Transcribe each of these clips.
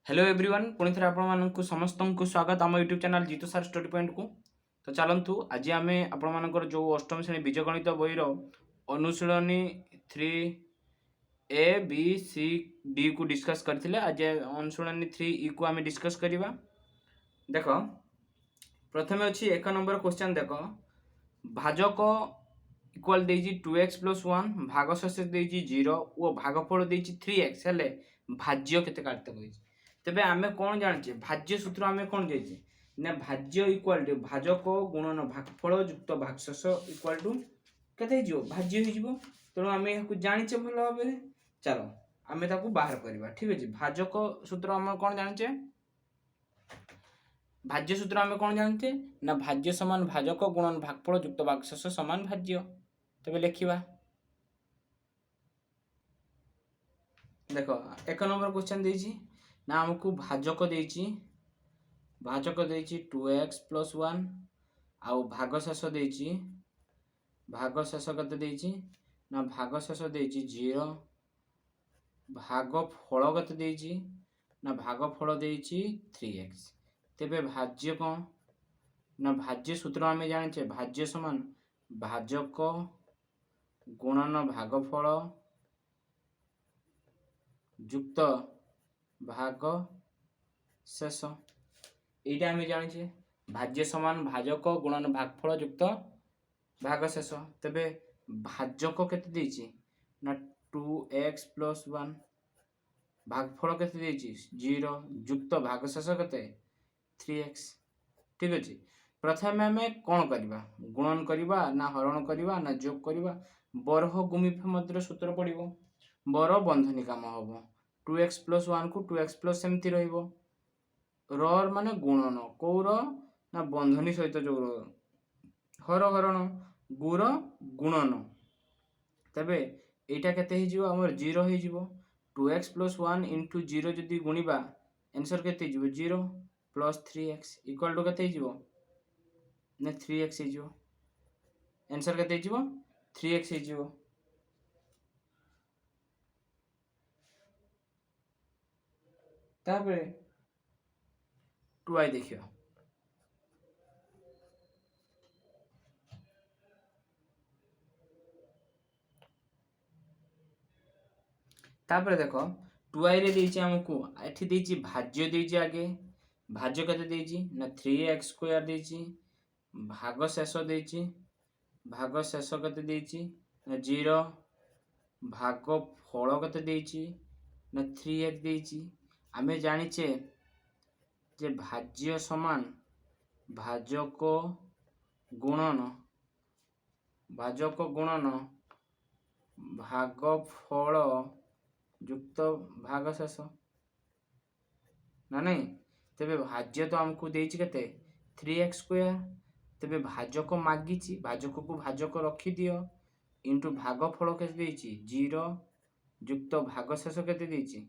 Hello everyone पुणी थे आपण समस्त को स्वागत आम यूट्यूब चैनल जीतू सार स्टडी पॉइंट को। तो चलतु आज आम आपण जो अष्टम श्रेणी बीजगणित बहीर अनुशीलनी 3A B C D को डिस्कस करथिले। आज अनुशीलनी 3E को आम डिस्कस करवा। देख प्रथम अच्छी 1 नंबर क्वेश्चन देख भाजक इक्वाल देजी 2x + 1 भागशेष देजी 0 और भागफल देजी 3x हेले भाज्य केते काटते कहछि। तेबे आमे कोन जानिचे भाज्य सूत्र आमे कोन जानिचे ना भाज्य इक्वल टू भाजक गुणन भागफल युक्त भागशेष इक्वल टू केते हिजो भाज्य हिजो। तेणु आमे याकू जानिचे भलो भाबे। चलो आमे ताकू बाहर करबा। ठीक अछि भाजक सूत्र आमे कोन जानिचे भाज्य सूत्र आमे कोन जानिचे ना भाज्य समान भाजक गुणन भागफल युक्त भागशेष समान भाज्य। तबे लिखिबा। देखो 1 नंबर क्वेश्चन देछि ना हमकू भाजक देछि 2x + 1 आउ भागशेष देछि भागशेष कते देछि ना भागशेष देछि 0 भागफल कते देछि ना भागफल देछि 3x। तेबे भाज्य कोन ना भाज्य सूत्र आमे जानिछे भाज्य समान भाजक गुणन भागफल युक्त भाग शेष। एटा आमे जानिछे भाज्य समान भाजक गुणन भागफल युक्त भाग शेष। तबे भाजक केते देछि ना 2x + 1 भागफल केते देछि 0 युक्त भाग शेष केते 3x। ठीक अछि प्रथमे आमे कोन करबा गुणन करबा ना हरण करबा ना जोग करबा। बरह गुमिफ मध्य सूत्र पड़िबो बर बंधनी काम हबो 2x + 1 को 2x+ सेमति रहइबो र माने गुणन कोर ना बंधनी सहित जो हर हरण गुर गुणन। तबे एटा केते हि जिवो हमर 0 हि जिवो 2x + 1 * 0 जदि गुणिबा आंसर केते जिवो 0 + 3x इक्वल टू केते हि जिवो ना 3x हि जिवो। आंसर केते जिवो 3x हि जिवो। ताबे 2i देखियो तापर देखो 2i रे देछि हमकू एठी देछि भाज्य देछि आगे भाज्य कते देछि ना 3x² देछि भाग शेष देछि भाग शेष कते देछि ना 0 भाग फल कते देछि ना 3x देछि। आमे जानिचे जे भाज्य समान भाजक गुणन भागफल युक्त भाग शेष ना नहीं। तेबे भाज्य तो हमको देछि केते 3x²। तेबे भाजक मागिछि भाजक को भाजक रखि दियो इनटू भागफल केते देछि 0 युक्त भाग शेष केते देछि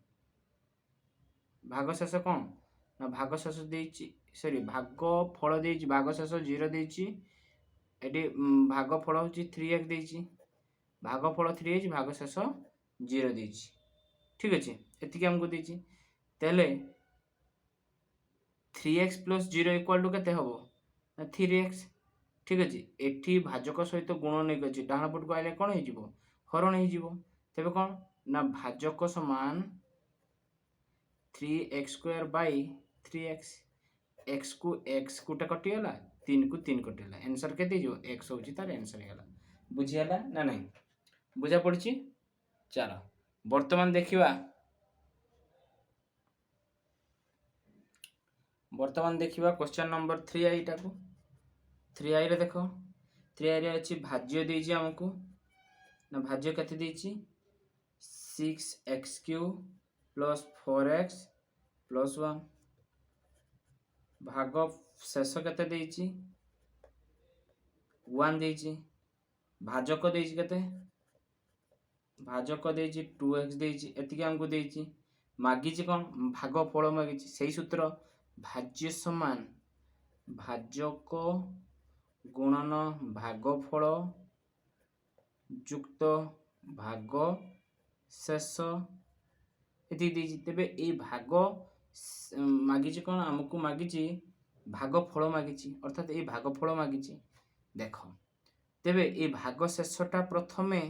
भाग शेष कोन ना भाग शेष देछि सॉरी भागफल देछि भाग शेष 0 देछि एटी भागफल होछि 3x देछि भागफल 3x भाग शेष 0 देछि। ठीक अछि एतिके हमको देछि तेले 3x + 0 इक्वल टू केते हबो ना 3x। ठीक अछि एठी भाजक सहित गुण नै अछि डाहण पट को आइले कोन हे जिवो हरण हे जिवो। तबे कोन ना भाजक समान 3x² / 3x x को x कोटा कटि गला 3 को 3 कटिला आंसर केते जिवो x होछि तार आंसर हेला। बुझियाला ना नहीं बुझा पड़छि। चलो वर्तमान देखिबा क्वेश्चन नंबर 3i टाको 3i रे देखो 3i रे अछि भाज्य देछि हमकू ना भाज्य केते देछि 6x³ + 4x + 1 भाग शेष केते देछि 1 देछि भाजक देछि केते भाजक देछि 2x देछि एतिके हमकू देछि मागिछि कोन भागफल मागिछि सेही सूत्र भाज्य समान भाजक गुणन भागफल युक्त भाग शेष एति देछि। तेबे ए भाग ମାଗିଛି କ'ଣ ଆମକୁ ମାଗିଛି ଭାଗଫଳ ମାଗିଛି, ଅର୍ଥାତ୍ ଏଇ ଭାଗଫଳ ମାଗିଛି। ଦେଖ ତେବେ ଏଇ ଭାଗ ଶେଷଟା ପ୍ରଥମେ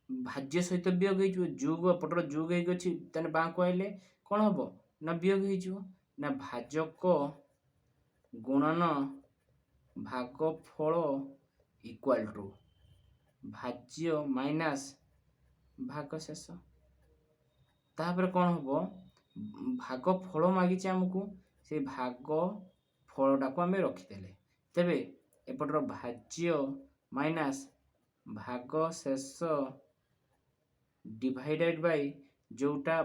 ଭାଜ୍ୟ ସହିତ ବିୟୋଗ ହେଇଯିବ, ଯୋଗ ଏପଟର ଯୋଗ ହେଇକି ଅଛି, ତାହେଲେ ବାଁକୁ ଆଇଲେ କ'ଣ ହବ ନା ବିୟୋଗ ହେଇଯିବ, ନା ଭାଜକ ଗୁଣନ ଭାଗଫଳ ଇକ୍ୱାଲ୍ ଟୁ ଭାଜ୍ୟ ମାଇନାସ୍ ଭାଗ ଶେଷ। ତାପରେ କ'ଣ ହବ, ଭାଗ ଫଳ ମାଗିଛି ଆମକୁ, ସେଇ ଭାଗ ଫଳଟାକୁ ଆମେ ରଖିଦେଲେ, ତେବେ ଏପଟର ଭାଜ୍ୟ ମାଇନାସ୍ ଭାଗ ଶେଷ ଡିଭାଇଡେଡ୍ ବାଇ ଯୋଉଟା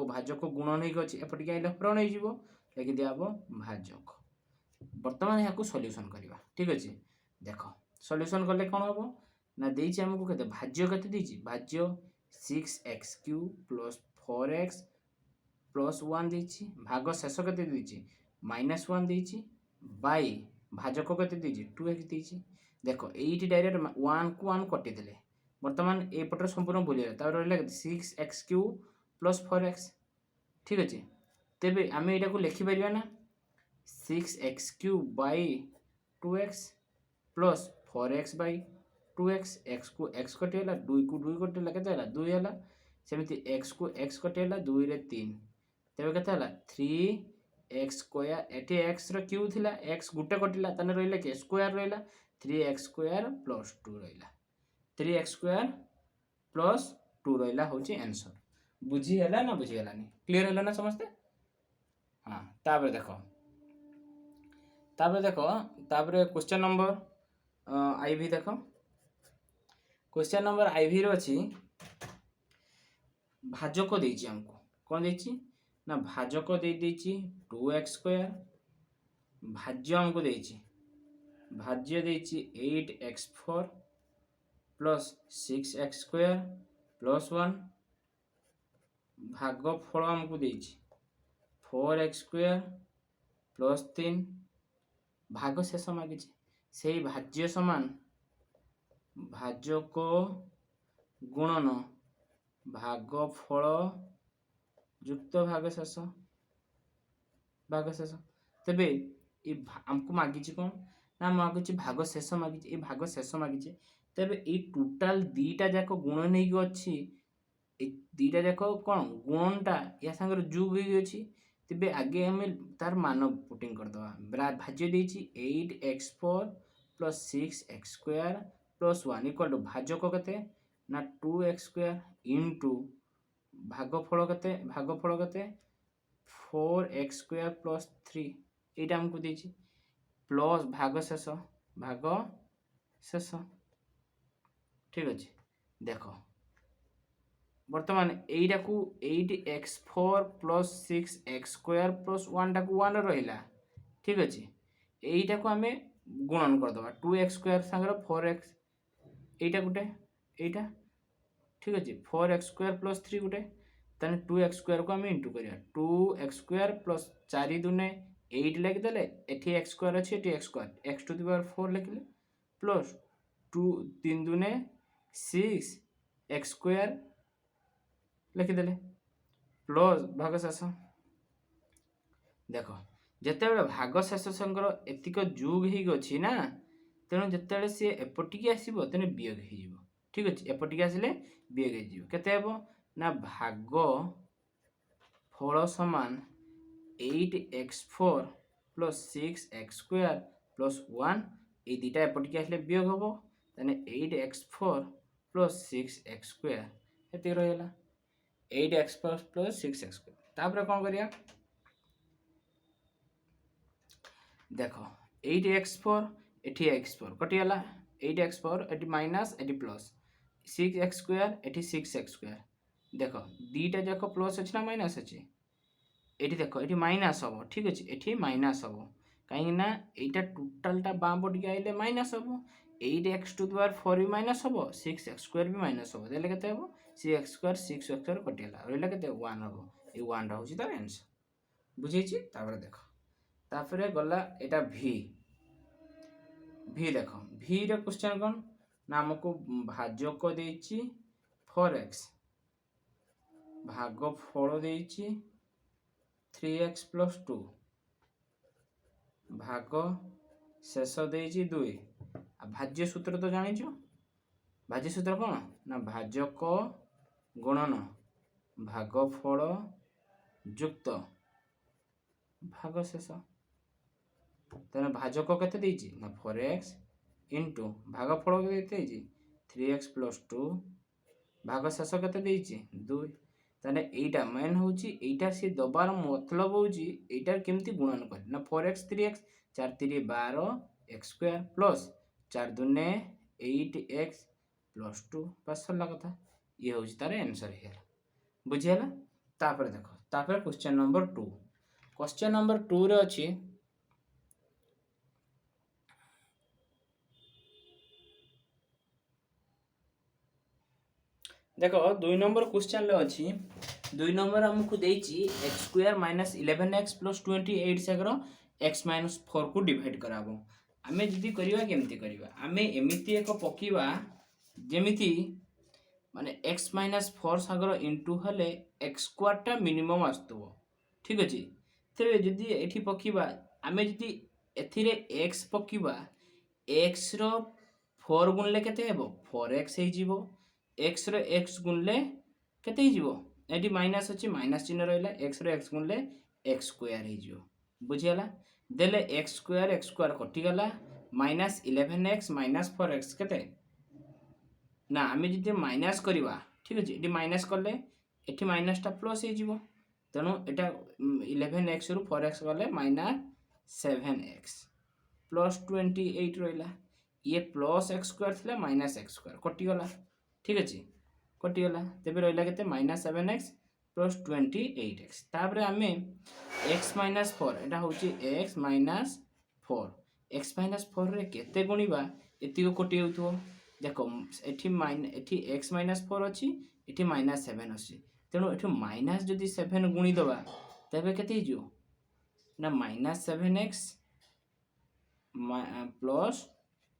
ଭାଜକ ଗୁଣନ ହେଇକି ଅଛି ଏପଟିକି ଆଇଲେ ହରଣ ହେଇଯିବ, ଲେଖି ଦିଆହବ ଭାଜକ। ବର୍ତ୍ତମାନ ଏହାକୁ ସଲ୍ୟୁସନ୍ କରିବା, ଠିକ୍ ଅଛି। ଦେଖ ସଲ୍ୟୁସନ୍ କଲେ କ'ଣ ହବ ନା ଦେଇଛି ଆମକୁ କେତେ, ଭାଜ୍ୟ କେତେ ଦେଇଛି, ଭାଜ୍ୟ 6x³ ପ୍ଲସ୍ 4x ପ୍ଲସ୍ 1 ଦେଇଛି, ଭାଗ ଶେଷ କେତେ ଦେଇଛି -1 ଦେଇଛି, ବାଇ ଭାଜକ କେତେ ଦେଇଛି 2x ଦେଇଛି। ଦେଖ ଏଇଠି ଡାଇରେକ୍ଟ 1 କୁ 1 କଟିଦେଲେ, ବର୍ତ୍ତମାନ ଏପଟରେ ସମ୍ପୂର୍ଣ୍ଣ ଭୁଲିଗଲା, ତାପରେ ରହିଲା 6x³ ପ୍ଲସ୍ 4x, ଠିକ୍ ଅଛି। ତେବେ ଆମେ ଏଇଟାକୁ ଲେଖିପାରିବା ନା 6x³ Bai 2x plus 4x Bai 2x, x କୁ x କଟିଗଲା, 2 କୁ 2 କଟିଗଲା, କେତେ ହେଲା 2 ହେଲା, ସେମିତି x କୁ x କଟିଗଲା, 2 ରେ 3, ତେବେ କେତେ ହେଲା 3x², ଏଠି x ର କ୍ୟୁ ଥିଲା, x ଗୋଟେ କଟିଲା, ତାହେଲେ ରହିଲା କି ସ୍କୋୟାର ରହିଲା, 3x² ପ୍ଲସ୍ 2 ରହିଲା, 3x² ପ୍ଲସ୍ 2 ରହିଲା ହେଉଛି ଆନ୍ସର। ବୁଝି ହେଲା ନା ବୁଝିଗଲାନି, କ୍ଲିୟର ହେଲା ନା ସମସ୍ତେ? ହଁ ତାପରେ ଦେଖ ତାପରେ क्वेश्चन नंबर आईवी देखो, क्वेश्चन नंबर आईवी रो अछि भाजक देछि हमको, कोन देछि ना भाजक दे देछि 2x², भाज्य हमको देछि, भाज्य देछि 8x4 प्लस 6x² प्लस 1, भागफल हमको देछि 4x² प्लस 3, भाग शेष मागिछि, से भाज्य समान भाजक गुणन भागफल युक्त भाग शेष, तेबे हमको मागिछि कोन ना मागिछि भाग शेष मागिछि, ए भाग शेष मागिछि, तेबे ए टोटल दीटा जाक गुणन हेइ अछि, ए दीटा जाक कोन गुणनटा या संगर जोग हेइ अछि, तेबे आगे हमें तार मान पुटिंग कर दवा, भाज्य देछि 8x4 plus 6x² plus 1 equal to भाजक केते ना 2x² इनटू भागफल केते 4x² प्लस 3, एटा हमको देछि प्लस भाग शेष, ठीक अछि। देखो वर्तमान एटा को 8x4 प्लस 6x² प्लस 1 टा को 1 रहिला, ठीक अछि। एटा को हमें गुणन कर दवा 2x² संगे 4x, एटा गुटे एटा, ठीक अछि, 4x² प्लस 3 गुटे, तने 2x² को हमें इंटू करिया, 2x² प्लस 4 दुने 8 लिख देले, एठी x² अछि, एठी x², x to the power 4 लिखले, प्लस 2 3 दुने 6 x² लिखि देले, प्लस भाग शेष। देखो जेतेबेले भाग शेष संगर एतिक जोग हेइ गछि ना, तेणु जेतेबेले से एपटिकी आसीबो तेने वियोग हेइजिवो, ठीक अछि, एपटिकी आसिले वियोग हेइजिवो, केते हेबो ना भाग फल समान 8x4 प्लस 6x² प्लस 1, ए दुटा एपटिकी आसिले वियोग हबो, तने 8x4 प्लस 6x² एति रहला 8x4 प्लस 6x²। तापर कोन करिया, देखो 8x4 एठी x4 कटिगला, 8x4 एठी माइनस एठी प्लस, 6x² एठी 6x², देखो दीटा जाक प्लस अछि ना माइनस अछि, एठी देखो एठी माइनस हबो, ठीक अछि, एठी माइनस हबो, काहे ना एटा टोटलटा बाम पटिके आइले माइनस हबो, 8x टू द पावर 4 भी माइनस हबो, 6x² भी माइनस हबो, देले केते हबो 6x² कटिगला, रहला केते 1 हबो, ए 1 टा होछि तार आंसर। बुझैछि? तापर देखो तापर गला एटा v देखो v रे क्वेश्चन कोन ना हमको भाजक देछि 4x, भागफल देछि 3x प्लस 2 भाग शेष देइछि 2 आ भाज्य सूत्र तो जानिछु भाज्य सूत्र कौन ना भाजक गुणन भागफल युक्त भाग शेष तेना भाजक केते देइछि ना 4x इंटू भागफल केते देइछि 3x प्लस 2 भाग शेष केते देइछि 2 ताने एटा मेन होउछि एटा से दबार मतलब होउछि एटा केमती गुणन कर ना 4x 3x 4 3 12 x square plus 4 2 8x plus 2 बस सरला कथा ये होउछि तार आंसर हेला बुझियला तापर देखो तापर क्वेश्चन नंबर 2 क्वेश्चन नंबर 2 रे अछि देखो 2 नंबर क्वेश्चन ले अछि 2 नंबर हमकु देइछि x square minus 11x plus 28 सगर x माइनस 4 को डिवाइड कराबो आमे जदी करिवा केमती करिवा आमे एमिति एक पकीवा जेमिति माने x माइनस 4 सगर इनटू हले x स्क्वायर टा मिनिमम आस्तबो ठीक अछि तेरे जदी एठी पकीवा आमे जदी एथिरे x पकीवा x रो 4 गुणले केते हेबो 4x हे जिवो x रो x गुणले केते हिजिवो एटी माइनस अछि माइनस चिन्ह रहला x रो x गुणले x स्क्वायर हिजिवो बुझियला देले x स्क्वायर कटि गला माइनस 11x माइनस 4x केते ना आमे जदि माइनस करिवा ठीक अछि एटी माइनस करले एटी माइनस टा प्लस हिजिवो तनो एटा 11x रो 4x गले माइनस 7x प्लस 28 रहला ये प्लस x स्क्वायर थिला माइनस x स्क्वायर कटि गला ठीक अछि कटि गला तेबे रहला केते माइनस 7x प्लस 28x तापरे आमे x माइनस 4 एटा होची x माइनस 4 x माइनस 4 रे केते गुणीबा एति को कटि होतो देखो एठी x माइनस 4 अछि एठी माइनस 7 अछि तेनो एठी माइनस जदि 7 गुणी दबा तबे केते हिजो ना माइनस 7x प्लस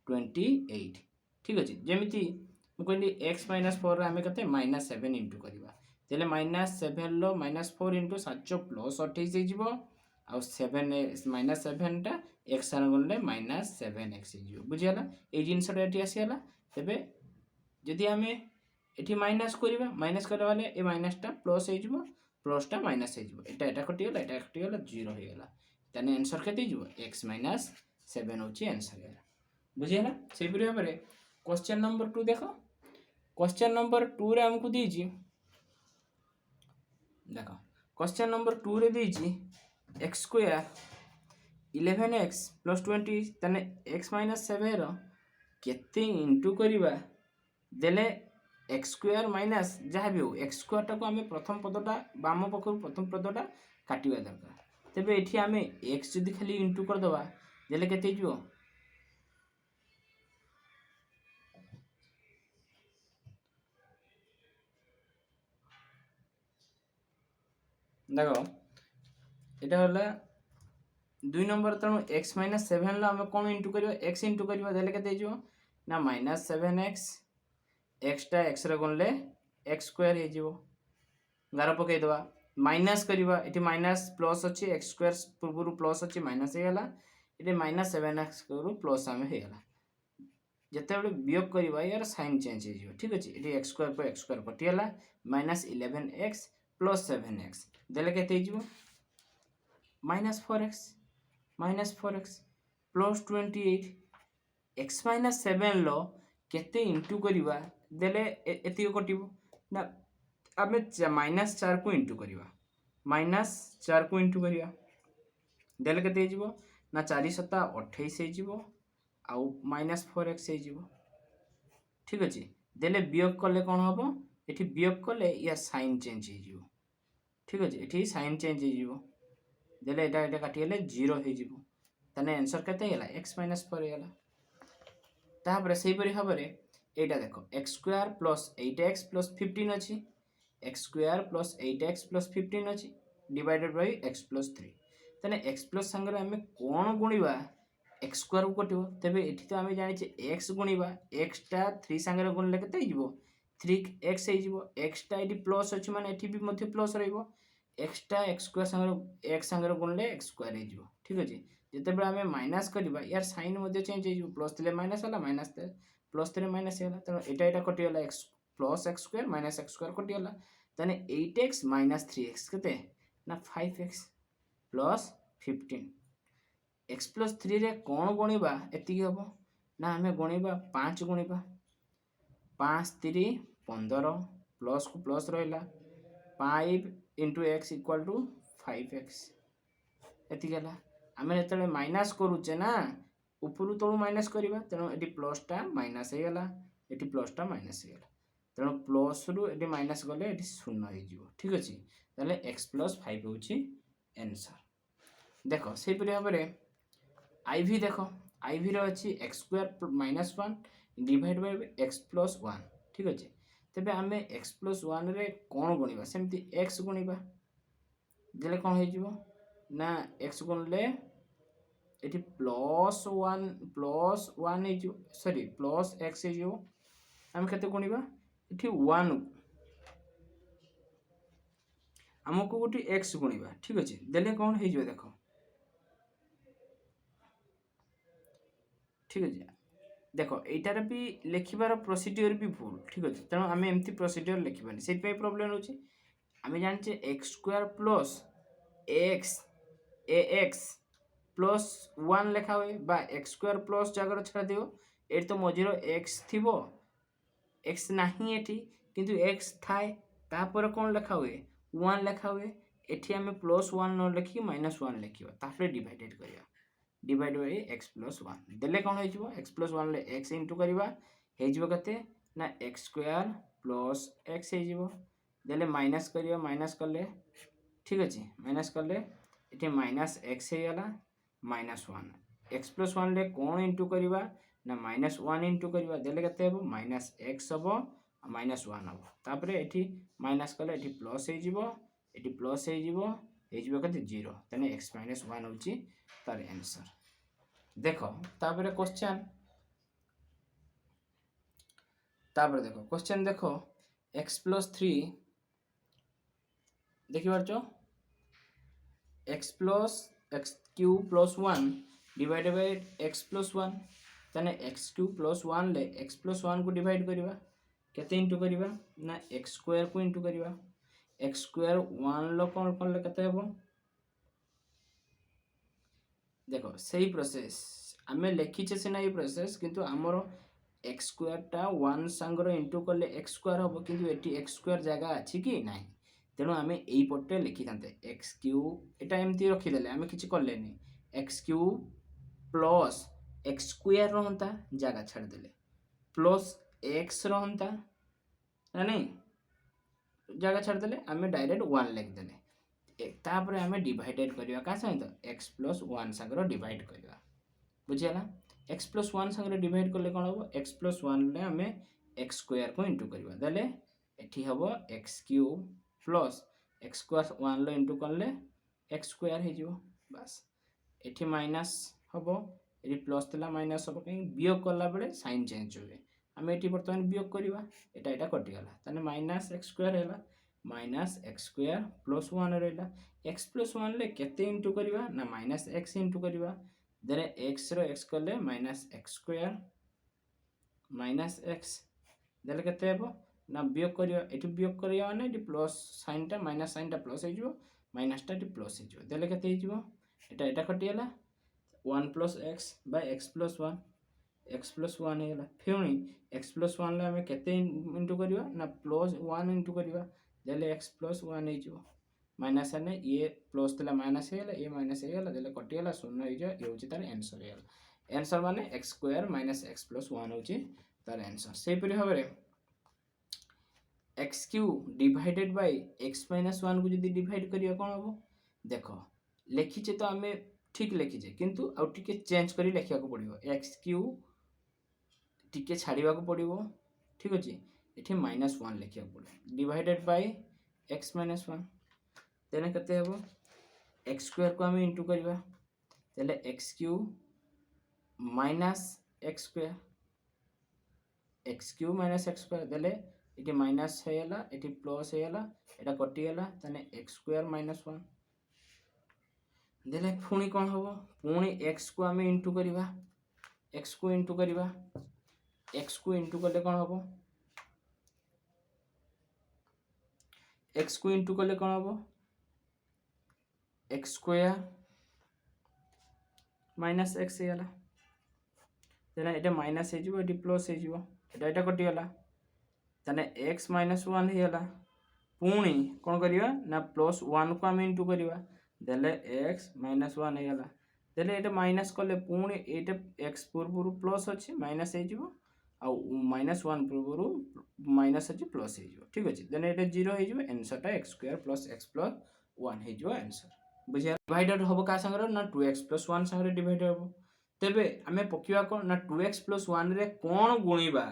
28 ठीक अछि जेमिति कहली x माइनस 4 रे आमे कते माइनस 7 इंटू करिवा तेले माइनस 7 लो माइनस 4 इंटू 7 प्लस 28 हे जिवो आ 7 माइनस 7 टा x सान गुणले माइनस 7x हे जिवो बुझियाला ए जिंसटा एटी आसीला तबे जदि आमे एठी माइनस करिवा माइनस करले वाले ए माइनस टा प्लस हे जिवो प्लस टा माइनस हे जिवो एटा कटि गला 0 हे गला तने आंसर केते जिवो x माइनस 7 होची आंसर हेला बुझियाला सेहि परिया परे क्वेश्चन नंबर 2 देखो क्वेश्चन नंबर 2 रे हमकु दीजी देखो क्वेश्चन नंबर 2 रे दीजी x स्क्वायर 11x प्लस 20 तने x माइनस 7 रो केते इनटू करिवा देले x स्क्वायर माइनस जहा भी हो x स्क्वायर टा को हमें प्रथम पदटा बाम पखर प्रथम पदटा काटिवा दरकार तबे एठी हमें x जदी खाली इनटू कर दबा देले केते जिवो देखो এটা হলা 2 नंबर तणु x माइनस 7 ला हम कोन इनटू करियो x इनटू करियो देले केते हिजो ना माइनस 7x x टा x रे गुणले x स्क्वायर हे जिवो गार पकई दवा माइनस करिवा एटी माइनस प्लस अछि x स्क्वायर पूर्वरु प्लस अछि माइनस हे गला एटी माइनस 7x करू प्लस हम हे गला जते बेले वियोग करिवा यार साइन चेंज हे जिवो ठीक अछि एटी x स्क्वायर पर x स्क्वायर कटि गला माइनस 11x प्लस 7x देले केते हिजो minus 4x plus 28 x minus 7 लो केते इनटू करिवा देले एति कटिबो ना आमे माइनस 4 को इनटू करिवा माइनस 4 को इनटू करिवा देले केते हिजो ना 4 7 28 हे जिवो आउ माइनस 4x हे जिवो ठीक अछि देले वियोग करले कोन हबो एठी वियोग करले या साइन चेंज हे जिवो ठीक अछि एठी साइन चेंज हे जिवो देले एटा काटी गेले 0 हे जिवो तने आंसर केते गेला x 4 गेला तापर सेही परि हबरे एटा देखो x square plus 8x plus 15 अछि x square plus 8x plus 15 अछि डिवाइडेड बाय x प्लस 3 तने x प्लस संगे हमें कोन गुणीबा x स्क्वायर को कटिबो तबे एठी तो हमें जानि छे x गुणीबा x टा 3 संगे गुणले केते हिजबो 3x हे जिवो x टा एठी प्लस अछि माने एठी भी मध्य प्लस रहइबो एक्सटा एक्स स्क्वायर संगे एक्स संगे गुणले एक्स स्क्वायर हो ठीक अच्छे जिते आम माइनस करवा यार साइन चेंज हो प्लस थे माइनस है माइनस थे प्लस थे माइनस है तेणु यहाँ कटिगला x plus x square minus x square कटिगला तेने 8x माइनस 3x के ना 5x प्लस 15 एक्स प्लस 3 रे कौन गुणवा एति हम ना आम गुणवा 5 गुणवा 5 3 15 प्लस को प्लस रहा 5 into x equal to 5x एति आम जो माइनस करुचे ना उपरू तलू माइनस करवा तेणु ये प्लसटा माइनस होगा ये प्लसटा माइनस होगा तेणु प्लस रु ये माइनस गले ये शून्य हो ठीक अच्छे तेल एक्स प्लस 5 हूँ एनसर देख से भाव में आईवी देख आईवी अच्छी x square minus 1 divide by x plus 1 ठीक अच्छे तेरे आम एक्स प्लस 1 रे कौन गुणवा सेमती एक्स गुणवा देले कौन हो ना एक्स गुणले ये प्लस 1 हो सॉरी प्लस एक्स हो आम के गुणवा ये 1 आमको गोटे एक्स गुणवा ठीक अच्छे देले कौन हो देख ठीक अच्छे देख यार भी लिखार प्रोसीडियर भी भूल ठीक अच्छे तेणु आम एमती प्रोसीडियर लिखबानी से प्रोब्लेम हो आम जाने एक्स स्क्वायर प्लस एक्स ए एक्स प्लस 1 लिखा हुए बा एक्स स्क्वायर प्लस जगह छाड़ दियो ये तो मझीर एक्स थी एक्स नहीं ये किंतु एक्स थाए तापर कौन लिखा हुए 1 लिखा हुए एठी आम प्लस 1 न लिखिक माइनस 1 लिखा तापर डिवाइडेड करवा डिवाइड बाय एक्स प्लस 1 देले कौन हो एक्स प्लस 1 ले एक्स इंटू करवा होते ना एक्स स्क्वायर प्लस एक्स हो देले माइनस करवा माइनस कले ठीक अच्छे माइनस कले ये माइनस एक्स होगा माइनस 1 एक्स प्लस 1 ले कौन इंटू करवा ना माइनस 1 इंटू करवा देले केते हम माइनस एक्स हम माइनस 1 हम तापर ये माइनस कले ये प्लस हो प्लस हो के 0 तेने एक्स माइनस 1 हूँ तार आंसर देख तापर क्वेश्चन देख क्वेश्चन देख एक्स प्लस 3 देखिपार x plus x cube plus 1 divide by x plus 1 तेने एक्स क्यू प्लस 1 ले एक्स प्लस 1 को डिवाइड करवा केते इंटू करवा ना एक्स स्क्वायर को इंटू करवा एक्स स्क्वायर 1 लो कौन कौन ले केते हेबो देखो सही प्रोसेस आम लिखीचे सीना ये प्रोसेस किंतु आमर एक्स स्क्वायर टा 1 सांगर इंटू कले एक्स स्क्वायर हम किंतु एटी एक्स स्क्वायर जगह अच्छी कि ना तेणु आम यही पटे लिखी था एक्स क्यू यहाँ एमती रखीदे आम कि कले x cube plus x square रहा जगह छाड़दे प्लस एक्स रहा ना नहीं जगह छाड़दे आम डायरेक्ट 1 लिखदे तापर आम डिवाइडेड करवा क्या सहित एक्स प्लस 1 सांगर डिवाइड करवा बुझीगला एक्स प्लस 1 सांगे डिवाइड कले कौन हम एक्स प्लस 1 आम एक्स स्क्वायर को इंटू करवा देले एठी हम x cube plus x square 1 लो इंटू कले एक्स स्क्वायर हो बस एठी माइनस हम ये प्लस था माइनस हम कहीं वियोग कला बेले साइन चेंज हुए आम ये बर्तमान वियोग करवा यहाँ कटिगला ताने माइनस एक्स स्क्वायर है माइनस एक्स स्क्वायर प्लस 1 रहा एक्स प्लस 1 ले केते इंटू करवा ना माइनस एक्स इंटू करवा देने एक्स रो एक्स कले minus x square minus x देले केते हेबो ना वियोग करवा एठी वियोग करवा माने एठी प्लस साइन टा माइनस साइन टा प्लस हो माइनस टा प्लस हो देले केते हो एटा कटिगला 1 plus x by x plus 1 x plus 1 होगा फिर एक्स प्लस 1 ले आम केते इंटू करवा ना प्लस 1 इंटू करवा देले एक्स प्लस 1 हो माइनस है ये प्लस था माइनस होगा ये माइनस होगा देले कटिगला शून्य हो ये हूँ तार आंसर होगा आंसर माने x square minus x plus 1 हूँ तार आंसर से भाव में x Q divided by x minus 1 को जब डिवाइड करिया कौन हम देख लिखीचे तो आम ठीक लिखीचे किंतु आउ टिके चेंज कर लिखा पड़ो एक्स क्यू टिके छाड़ा पड़ो ठीक अच्छे ये माइनस 1 लिखा पड़े डिवाइडेड बाय एक्स माइनस 1 तेने केते हेबो एक्स स्क्वायर को आम इंटू करवा तेले x cube minus x square x cube minus x square देले ये माइनस होगा ये प्लस होगा यहाँ कटिगला ताने एक्स स्क्वायर माइनस 1 देले पुणी कौन हम पुणी एक्स को आम इंटू करवा एक्स को इंटू करवा एक्स को इंटू कले कौन हम एक्स को इंटू कले कौन हम एक्स स्क्वायर माइनस एक्स होगा देना ये माइनस हो प्लस हो कटिगला ताने एक्स माइनस 1 होगा पुणी कौन करवा ना प्लस 1 को आम इंटू करवा देले एक्स माइनस 1 होगा देले ये माइनस कले पुणी ये एक्स पूर्व प्लस अच्छी माइनस हो माइनस 1 पूर्व माइनस अच्छी प्लस हो ठीक अच्छे देन ये 0 हो आंसर एक्स स्क्वायर प्लस 1 हो आंसर बुझे डिवाइडेड हम क्या सांगे ना 2x प्लस 1 सांगे डिवाइडेड हम तेबे आमे पकिवा कौन ना 2x प्लस 1 रे कौन गुणिबा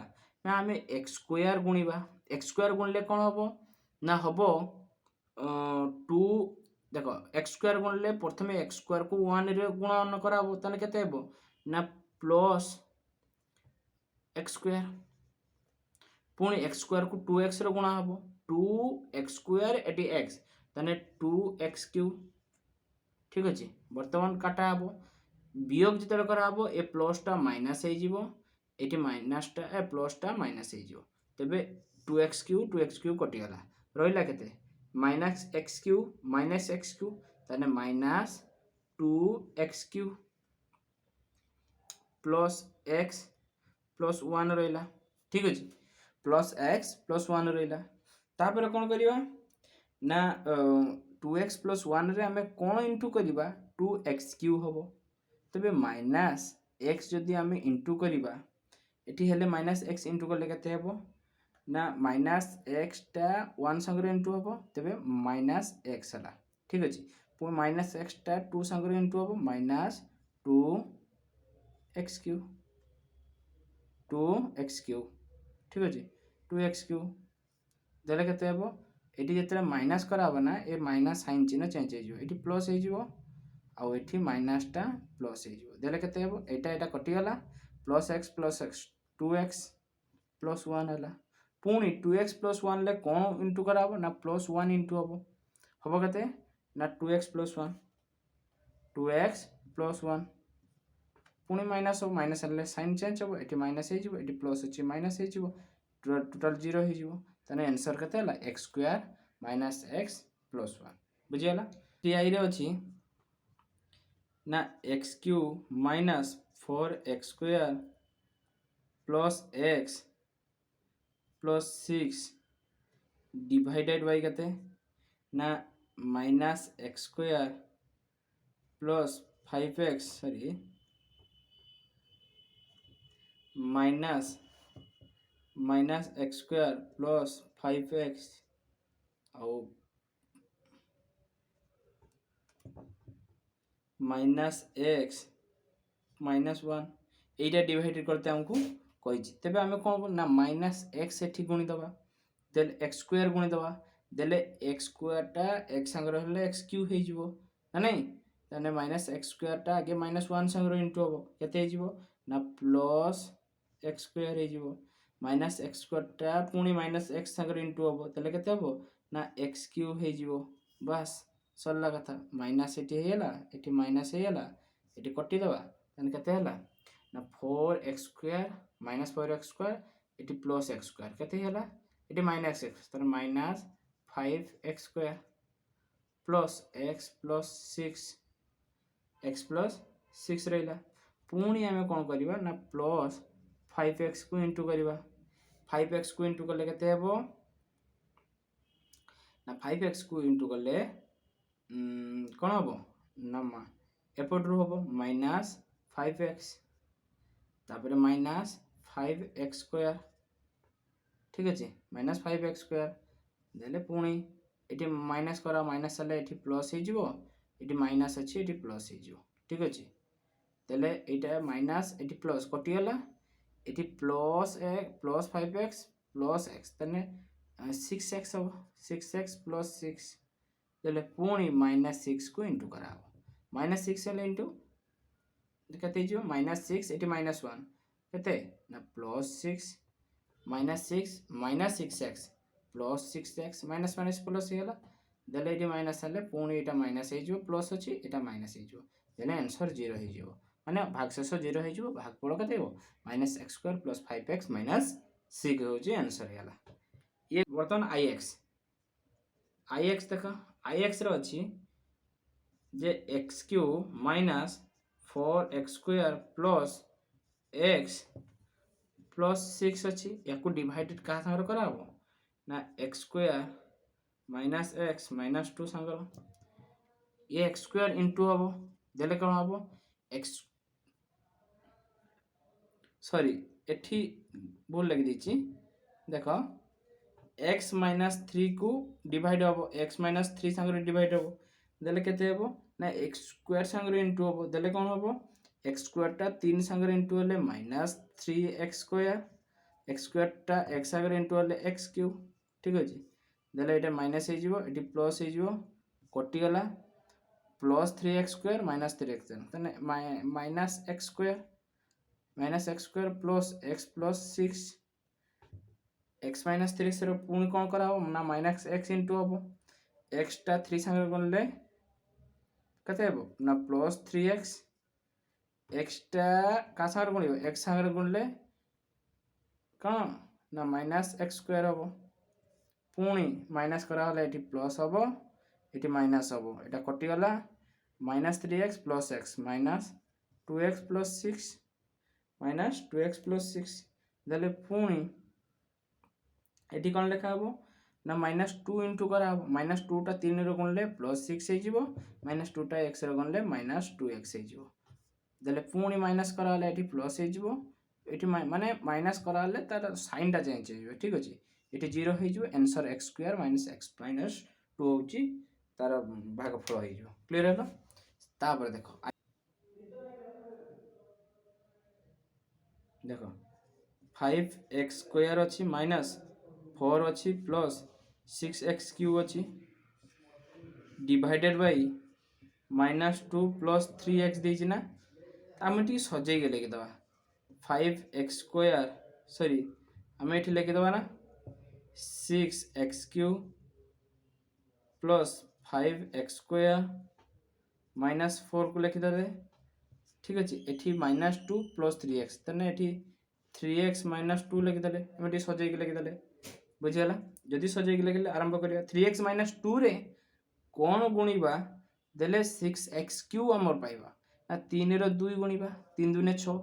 ना आमे x स्क्वायर गुणिबा x स्क्वायर गुणले कौन हबो ना हबो 2 देखो x स्क्वायर गुणले प्रथमे x स्क्वायर को 1 रे गुणन कराबो तने केते हेबो ना प्लस x स्क्वायर पुणी x स्क्वायर को 2x रे गुणा हबो 2x स्क्वायर एटी x तने 2x क्यूब ठीक अच्छे वर्तमान काटा हबो वियोग जिते कराब ए प्लसटा माइनस ये माइनसटा ए प्लसटा माइनस हो तेबे 2x क्यू कटिगला रहा के माइनस एक्स क्यू ताने minus 2x Q plus x plus 1 रहा ठीक अच्छे प्लस एक्स प्लस 1 रहा तापर कौन करवा ना 2x प्लस 1 रे आमे कौन इंटू करवा 2x क्यू हम तेबे माइनस एक्स जदि आम इंटू करवा ये हेले माइनस एक्स इंटू कले केते हेबो ना माइनस एक्सटा 1 संगे इंटू हम तेबे माइनस एक्स है ठीक अच्छे पुणी माइनस एक्सटा 2 संगे इंटू हम माइनस 2x क्यू ठीक अच्छे 2x क्यू देले केते हेबो ये जिते माइनस कराबो ना ये माइनस साइन चिन्ह चेंज हो प्लस हो आउ एठी माइनसटा प्लस हो केते हेबो एटा कटिगला प्लस एक्स 2x प्लस 1 है पुणी 2x प्लस 1 ले कौन इंटू कराबो ना प्लस 1 इंटू हम केते ना 2x प्लस 1 पुणी माइनस हो माइनस हेले साइन चेंज हो एठी माइनस हो प्लस अच्छी माइनस हो टोटल 0 हो ताने आंसर केते हला x square minus x plus 1 बुझियला टीआई रे अछि ना x cube minus 4x square plus x plus 6 divided by केते ना minus x square plus 5x sorry minus x square plus 5x और माइनस एक्स माइनस 1 यहीटा डिवाइड करते हमको कही तेज आम कौन ना माइनस एक्स एटी गुणीदे देले एक्स स्क्वायर गुणीदे देले एक्स स्क्वायरटा एक्स सांगे एक्स क्यू हो ना नहीं ताने माइनस एक्स स्क्वायरटा आगे माइनस 1 सांगे इंटू हम केते ना प्लस एक्स स्क्वायर हो माइनस एक्स स्क्वायरटा पुणी माइनस एक्स सांगे इंटू हम तेल केते ना एक्स क्यू हो बस सरला कथा माइनस ये माइनस ये कटिदेवा तेन केते ना 4x square minus 4x square ये प्लस एक्स स्क्वायर केते ये माइनस एक्स तर minus 5x square plus x plus 6 रहा पुणी आम कौन करवा ना प्लस 5x को इंटू करवा 5x को इंटू कले केते ना 5x को इंटू कले कौन हम ना एपटू हम माइनस 5x तापर माइनस 5x स्क्वायर ठीक अच्छे माइनस 5x स्क्वायर देले पुणी ये माइनस करा माइनस हेल्ले ये प्लस हो माइनस अच्छी ये प्लस हो ठीक अच्छे तेले यहाँ माइनस ये प्लस कटिगला ये plus plus 5x plus x तेने 6x हम 6x प्लस 6 देले पुणी माइनस 6 को इंटू करा माइनस 6 हेल्ले इंटू केते माइनस 6 ये माइनस 1 केते ना plus 6 -6 plus 6x minus minus plus ହେଇଗଲା ଦେଲେ ଏଠି ମାଇନସ୍ ହେଲେ ପୁଣି ଏଇଟା ମାଇନସ୍ ହେଇଯିବ ପ୍ଲସ୍ ଅଛି ଏଇଟା ମାଇନସ୍ ହେଇଯିବ ଦେଲେ ଆନ୍ସର୍ 0 ହେଇଯିବ ମାନେ ଭାଗଶେଷ 0 ହେଇଯିବ ଭାଗଫଳ କେତେ ହେବ -x² + 5x - 6 ହେଉଛି ଆନ୍ସର୍ ହେଇଗଲା। ଇଏ ବର୍ତ୍ତମାନ ix ଦେଖ ix ର ଅଛି ଯେ x³ - 4x² + x प्लस 6 अच्छी या डिवाइडेड क्या सांगे कराब ना x² - x - 2 सांगर ये x² इंटू हम देले कौन हम x सॉरी एठी भूल लगी दीची देखो x - 3 को डिवाइड हम x - 3 सांगे डिवाइड हम देले केते हम ना x² सांगे इंटू हम देले कौन हम x² टा 3 सांगे इंटू हेले -3x², x² टा x आगे इंटू हेले x³ ठीक अछि देले एटा माइनस हे जिवो एटी प्लस हे जिवो कटि गला +3x² - 3x तने -x² plus x plus 6 x - 3x रो पुणी कोन करा हो ना -x इंटू हो x टा 3 संगे गनले कते हेबो ना +3x x टा का संगे गुणियो x संगे गुणले कौन ना -x² हम पुणी माइनस करा होला एटी प्लस हम एटी माइनस हम एटा कटि गला -3x + x - 2x + 6 -2x + 6 देले पुणी एटी कौन लिखा हम ना -2 इंटू करा हम -2 टा 3 रो गुणले +6 हे जिवो -2 टा x रो गुणले -2x हे जिवो देले पुणी माइनस करा होला एटी प्लस हे जिवो एटी माने माइनस करा हले तार साइन टा चेंज हे ठीक अछि एटी 0 हे जिवो आंसर x² - x - 2 होची तार भागफल हे जिवो क्लियर हलो तापर देखो देखो 5x² अछि -4 अछि प्लस 6x³ अछि डिवाइडेड बाय -2 + 3x देछि ना आमे टी सजै के लिखि दबा 5x² सॉरी आमे एठी लिखि दबा ना 6x³ + 5x² - 4 को लिखि दबे ठीक अछि एठी -2 + 3x तने एठी 3x - 2 लिखि दले आमे टी सजै के लिखि दले बुझियला जदि सजै के लिखिले आरंभ करिया 3x - 2 रे कोन गुणीबा देले 6x³ हमर पाइबा ना 3 रो 2 गुणीबा 3 दुने 6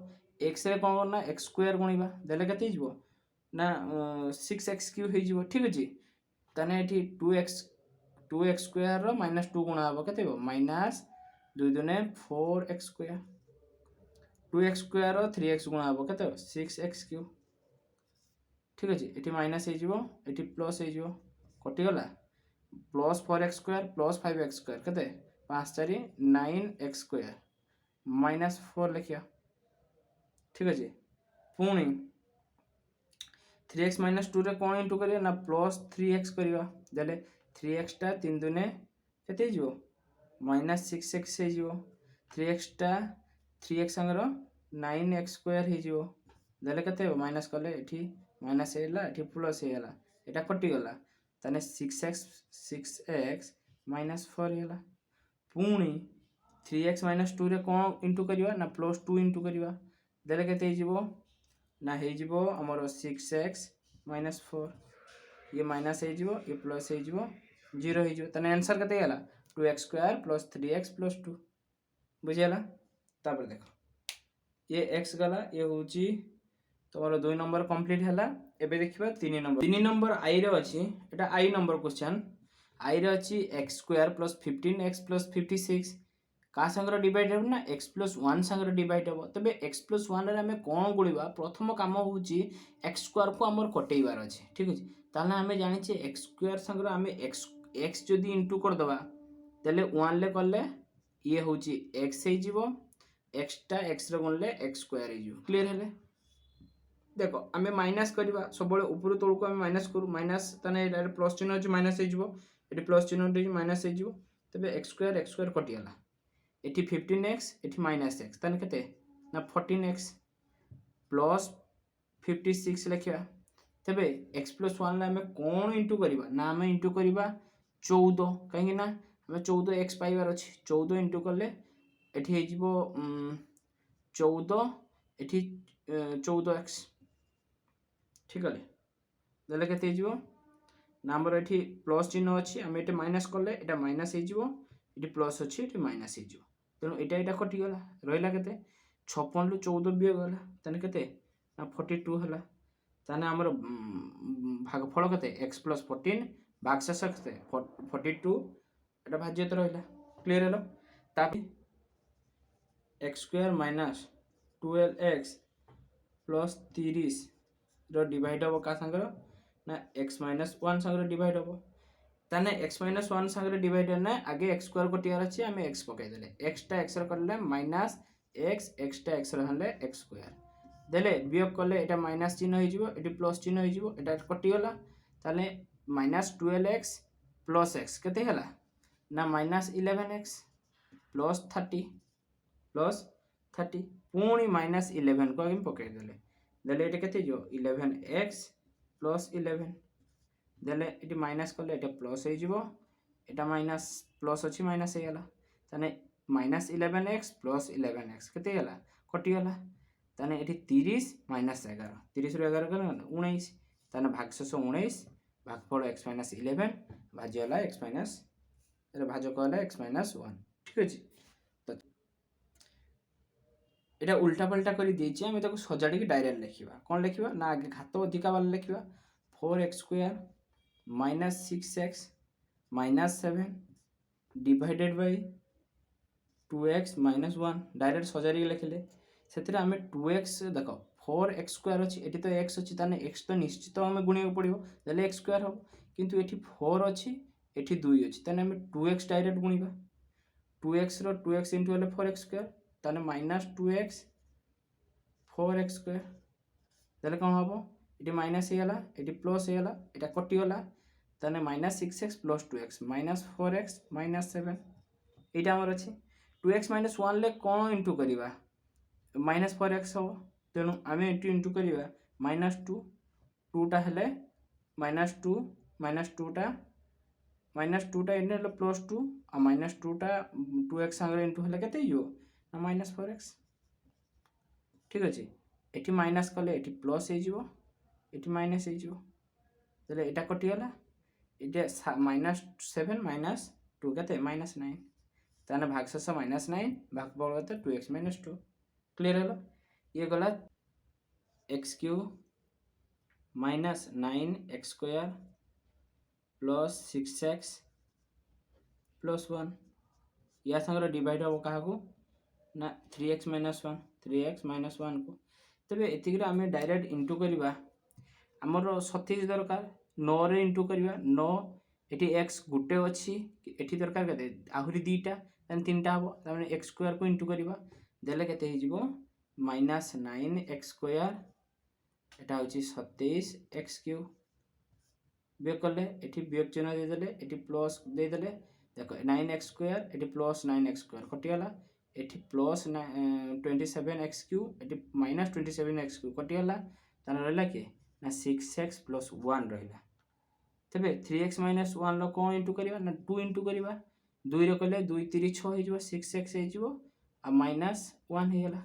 x रे कोन करना x² गुणीबा देले केते हिजबो ना 6x³ हे जिवो ठीक अछि तने एठी 2x² रो -2 गुणा हबो केते हो -2 दुने 4x² 2x² रो 3x गुणा हबो केते 6x³ ठीक अछि एठी माइनस हे जिवो एठी प्लस हे जिवो कटि गला +4x² + 5x² केते 5 4 9x² -4 लिखिया ठीक अछि पुणी 3x - 2 रे कोन इंटू करिया ना +3x करिया देले 3x टा 3 दुने केते जिवो -6x हे जिवो 3x टा 3x संगरो 9x² हे जिवो देले केते माइनस कले एठी माइनस हेला एठी प्लस हेला एटा कटि गला तने 6x -4 हेला पुणी 3x - 2 रे कोन इंटू करिवा ना +2 इंटू करिवा देले केते हिजिवो ना हेजिवो हमर 6x - 4 ये माइनस हेजिवो ये प्लस हेजिवो 0 हेजिवो तने आंसर केते गेला 2x² + 3x + 2 बुझियला तापर देखो ये x गला ये होची तोमरो 2 नंबर कंप्लीट हला एबे देखिबा 3 नंबर आई रे अछि एटा आई नंबर क्वेश्चन आई रे अछि x² + 15x + 56 का संगर डिवाइड हेब ना x + 1 संगर डिवाइड हेब तबे x + 1 रे हमें कोन गुणीबा प्रथम काम होची x² को हमर कटेइबार अछि ठीक अछि ताना हमें जानि छी x² संगर हमें x जदी इंटू कर दबा तले 1 ले करले ये होची x हे जिवो x टा x रे गुणले x² हे जिवो क्लियर हेले देखो हमें माइनस करबा सब बळे ऊपर तळ को हमें माइनस करू माइनस तने प्लस चिन्ह अछि माइनस हे जिवो एटी प्लस चिन्ह अछि माइनस हे जिवो तबे x² कटि गला एटी 15x एटी -x तने केते ना 14x प्लस 56 लिखिया तेबे x प्लस 1 आम कौन इंटू करवा ना आम इंटू करवा 14 कहीं ना आम 14 x पाइबार अच्छी 14 इंटू कले एठी 14 एठी 14x ठीक है देले केते हो ना आमर ये प्लस चिन्ह अच्छी आम ये माइनस कले ये माइनस ये प्लस अच्छी ये माइनस हो तेणु यहाँ कटिगला रहा के 56 रू 14 भी गला तेने के 42 है ताने आमर भागफल के एक्स प्लस 14 भागशेष के 42 एटा भाज्यत रहा क्लीयर है ताकि x square minus 12x plus 30 divide हम क्या सांगर ना एक्स माइनस 1 सांगर डिवाइड हम ताने एक्स माइनस 1 सांगर डिवाइड ना आगे एक्स स्क्वायर कटियार अच्छे आम एक्स पकईदे एक्सटा एक्स रखले माइनस एक्स एक्सटा एक्स रहा एक्स स्क्वायर देले वियोग कले एटा माइनस चिन्ह हो ये प्लस चिन्ह हो कटिगला ताले माइनस 12x प्लस एक्स केते हला ना माइनस 11x प्लस 30 पुणी माइनस 11 को आगे पकईदे देले ये केते 11x प्लस 11 देले ये माइनस कले ये प्लस हो माइनस प्लस अच्छी माइनस होगा ताने माइनस 11x प्लस 11x केते हला कटिगला ताने ये 30 माइनस 11 30 रू 11 कर 19 ताने भागशेष 19 भागफल x माइनस 11 भाज्यला x माइनस भाजक है x माइनस 1 ठीक अच्छे तो यहाँ उल्टा पल्टा कर आम सजाड़ी डायरेक्ट लिखा कौन लिखा ना आगे घात अधिका वाला लिखा 4x square minus 6x minus 7 divided by 2x minus 1 direct सजाड़ी लिखिले से आम 2x देख 4x स्क्वायर अच्छी ये तो x अच्छी ताने x तो निश्चित आम गुणा पड़ो देले x स्क्वायर हम किंतु ये 4 अच्छी ये 2 अच्छी ताने आम 2x डायरेक्ट गुणा 2x रो 2x इंटू हेल्ले 4x स्क्वायर ताने माइनस 2x 4x स्क्वायर देले कौन हम ये माइनस होगा ये प्लस होगा ये कटिगला ताने minus 6x plus 2x minus 4x minus 7 यहाँ आमर अच्छे 2x माइनस 1 ले कौन इंटू करवा माइनस 4x हम तेणु आम इंटू करवा माइनस 2 2टा हेले minus 2टा in plus 2 uh minus 2टा 2x Sagar into हेल्ले केते ना माइनस 4x ठीक अच्छे ये माइनस कले ये प्लस हो माइनस हो यहाँ कटिगला ये माइनस 7 माइनस 2 के माइनस 9 ताने भागशेष माइनस 9 भागफल के 2x माइनस 2 क्लीयर है ये गला x cube minus 9x square plus 6x plus 1 या संगे डिवाइड हम क्या ना 3x माइनस 1 3x माइनस 1 को तेरे ये आम डायरेक्ट इंटू करवा आमर 27 दरकार 9 रे इंटू करवा 9 ये एक्स गोटे अच्छी ये दरकार के आहरी 2टा 3टा हम तमें एक्स स्क्वायर को इंटू करवा देले केते हो माइनस 9x स्क्वायर यहाँ हूँ 27x क्यूब वियोग कले ये वियोग चिन्ह देदेले ये प्लस देदेले देख 9x स्क्वायर ये प्लस 9x स्क्वायर कटिगला ये प्लस 27x क्यूब ये माइनस 27x क्यूब कटिगला तार रहा किए ना 6x प्लस 1 रहा तेरे 3x माइनस 1 रो कौन इंटू करवा ना 2 इंटू करवा 2 रे 2 3 6 हो 6x हो माइनस 1 होगा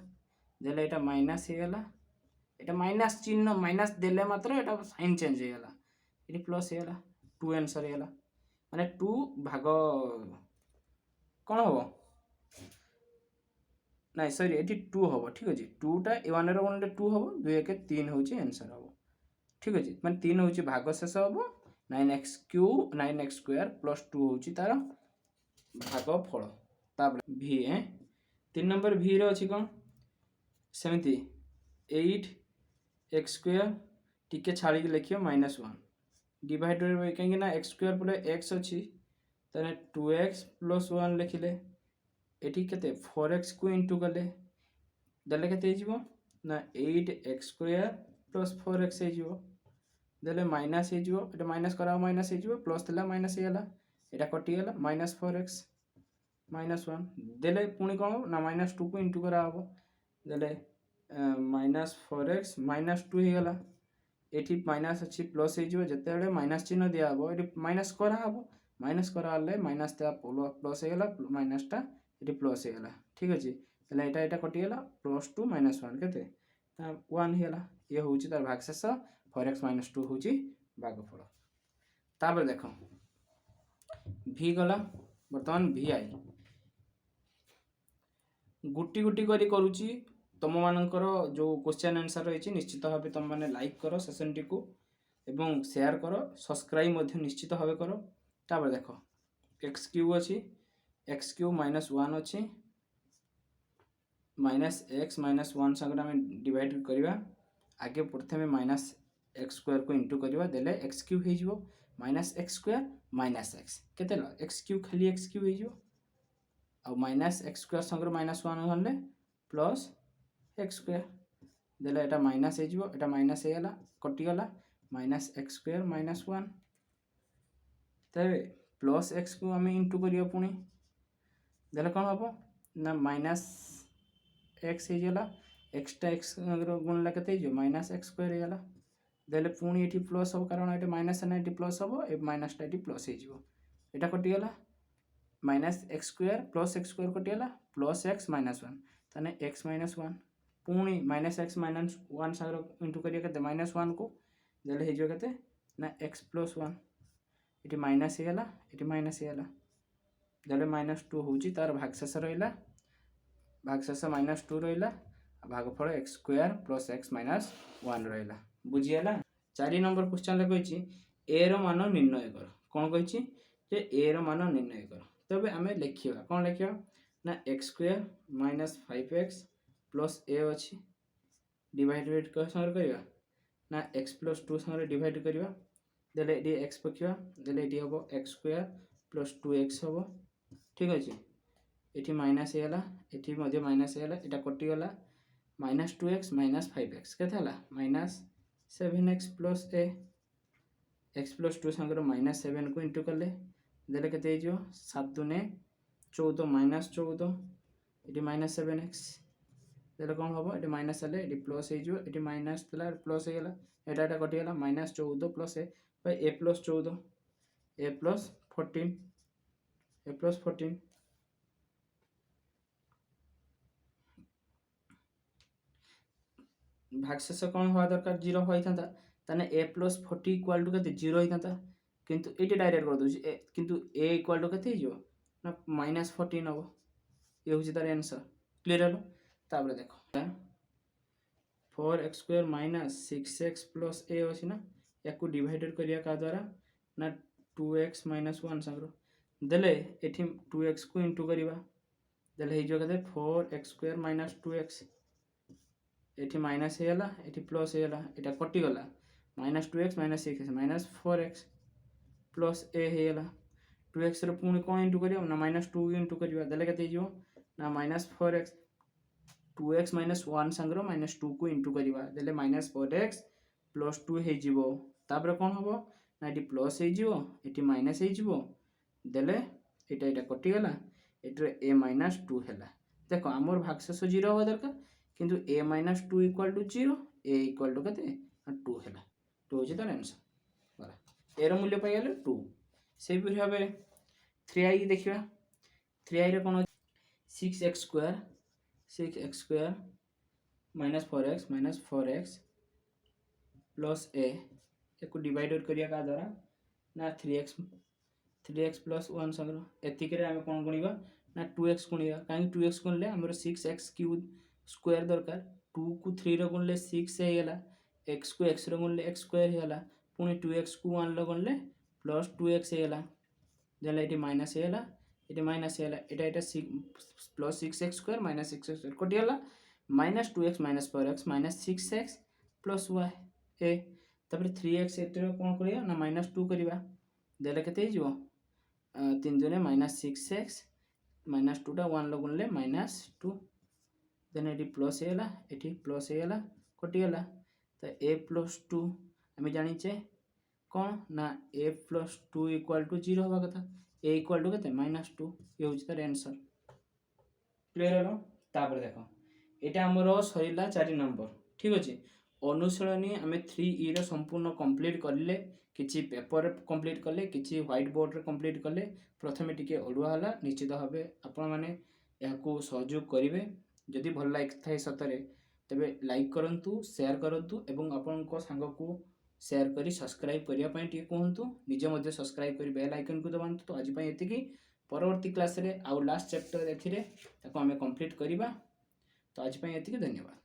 देले ये माइनस होगा ये माइनस चिन्ह माइनस देले मात्र ये साइन चेंज होगा ये प्लस होगा 2 आंसर होगा माने 2 भाग कौन हम ना सॉरी ये 2 हम ठीक अच्छे 2टा 1 रो 1 2 हम 2 1 3 हूँ आंसर हम ठीक अच्छे मैं 3 हूँ भागशेष हम 9x cube 9x square plus 2 हूँ तार भागफल तापर भी 3 नंबर भी रे अच्छी कौन सेमती 8x स्क्वायर टिके छाड़ी लिखिए माइनस 1 डिवाइडेड बाय कहीं ना x स्क्वायर बोले x अच्छी ताने 2x प्लस 1 लिखिले ये के 4x को इंटू कले देले के ना 8x स्क्वायर प्लस 4x हो देले माइनस हो माइनस करा माइनस हो प्लस देला माइनस होगा यहाँ कटिगला माइनस 4x माइनस 1 देले पुणी कौन ना माइनस 2 को इंटू करा हम देले माइनस 4x माइनस 2 होगा एठी माइनस अच्छी प्लस हो जिते माइनस चिन्ह दिया हम ये माइनस कराब माइनस कराले माइनस प्लस हो माइनसटा ये प्लस होगा ठीक अच्छे हेल्ला यहाँ कटिगला +2 -1 के 1 होगा ये हूँ तार भागशेष 4x - 2 हूँ भागफल तापर देख v गला बर्तमान vi गुटी गुटी करी करुच्ची तुम मानकर जो क्वेश्चन आंसर रही निश्चित भाव तुम मैंने लाइक कर सेशन टी को एवं शेयर कर सब्सक्राइब निश्चित भाव कर तापर देख एक्स क्यू अच्छी एक्स क्यू -1 अच्छी -x -1 संगे आम डिवाइड करवा आगे प्रथम -x² को इंटू करवा देले एक्स क्यू हो -x² -x केते एक्स क्यू खाली एक्स क्यू हो आ -x² संगे -1 होने प्लस x² देले एटा माइनस हो एटा माइनस होगा कटिगला -x² -1 तेरे प्लस x को आम इंटू करिया पुणी देले कौन हम ना -x होगा एक्सटा एक्स गुणला के -x² होगा देले पुणी ये प्लस हम कारण ये माइनस है ये प्लस हम ए माइनसटा ये प्लस होटा कटिगला -x² प्लस x² कटिगला प्लस x -1 ताने x -1 पुणी -x -1 सागर इंटू करिया के -1 को देले हो के ना x +1 ये माइनस होगा ये माइनस होगा देले -2 हूँ तार भागशेष रहा भागशेष -2 रहा भागफल x² + x -1 रहा बुझीगला 4 नंबर क्वेश्चन कही ए रो मान निर्णय कर कौन कही ए रो मान निर्णय कर तबे आम लिखा कौन लिखा ना x² -5x + a अच्छी डिवाइडेड कर ना x + 2 संगे डिवाइड करवा देले ये x पकड़ा देले ये हम x² + 2x हम ठीक अच्छे ये माइनस होगा ये माइनस होगा यहाँ कटिगला -2x -5x के -7x + a x + 2 संगे -7 को इंटू कले देले के 7 दूने 14 -14 ये -7x देले कौन हम ये माइनस हेल्ले ये प्लस हो माइनस प्लस होगा यहाँ कटिगला -14 + a + 14 a + 14 भागशेष कौन हवा दरकार 0 होता ताने a + 40 = के 0 होता किंतु ये डायरेक्ट कर दूसरी किंतु a = के ना -14 हम ये हूँ तार आंसर क्लीयर हल तापर देख 4x² - 6x + a अच्छी ना या डिवाइडेड करिया का द्वारा ना 2x - 1 संग देले ये 2x को इंटू करवा देले हो 4x² - 2x ये माइनस होगा ये प्लस होगा यहाँ कटिगला -2x -6 -4x + a होगा 2x पुणी कौन इंटू कर ना -2 इंटू करवा देले के ना -4x 2x - 1 संग -2 को इंटू करवा देले -4x + 2 हो तापर कौन हम ना ये प्लस हो माइनस हो देले यहाँ कटिगला ये a -2 है देख आमर भागशेष 0 हवा दरकार किंतु a -2 = 0 a = के 2 है 2 हूँ तार आंसर गला ए मूल्य पाइगले 2 से भाव 3i देखा 3i कौन 6x² -4x -4x + a एक डिवाइडेड करिया का द्वारा ना 3x + 1 संग एतिक आम कौन गुणवा ना 2x गुणवा कहीं 2x गुणले आम 6x³ दरकार 2 को 3 रो गुणले 6 होगा x को x रो गुणले x² होगा पुणी 2x को 1 रो गुणले +2x होगा देले ये माइनस होगा ये माइनस होगा यहाँ +6x² -6x² कटिगला -2x -4x -6x + y a तापर 3x कौन कर ना -2 करवा देले के 3 दूने -6x -2टा 1 लो गुणले -2 देन ये प्लस होगा ये प्लस होगा कटिगला तो a + 2 आम जाचे कौन ना a + 2 = 0 हवा कथा a = के -2 ये हूँ तार आंसर क्लीयर हल तापर देख यहाँ आमर सरला 4 नंबर ठीक अच्छे ଅନୁଶୀଳନୀ ଆମେ 3E संपूर्ण कंप्लीट कले किछि पेपर कंप्लीट कले किछि व्हाइट बोर्ड रे कंप्लीट कले प्रथमे टिके अडुआ हला निश्चित भाबे आपण माने याकू सहयोग करिवे जदि भल लाइक थाए सतरे तबे लाइक करंतु शेयर करंतु एवं आपन को संग को शेयर करी सब्सक्राइब करिया पई टिके कहंतु निजे मध्ये सब्सक्राइब करी बेल आइकन को दबांतु। तो आज पई एतिकी परवर्ती क्लास रे आउ लास्ट चैप्टर एथिरे ताको हमें कंप्लीट करिबा। तो आज पई एतिकी धन्यवाद।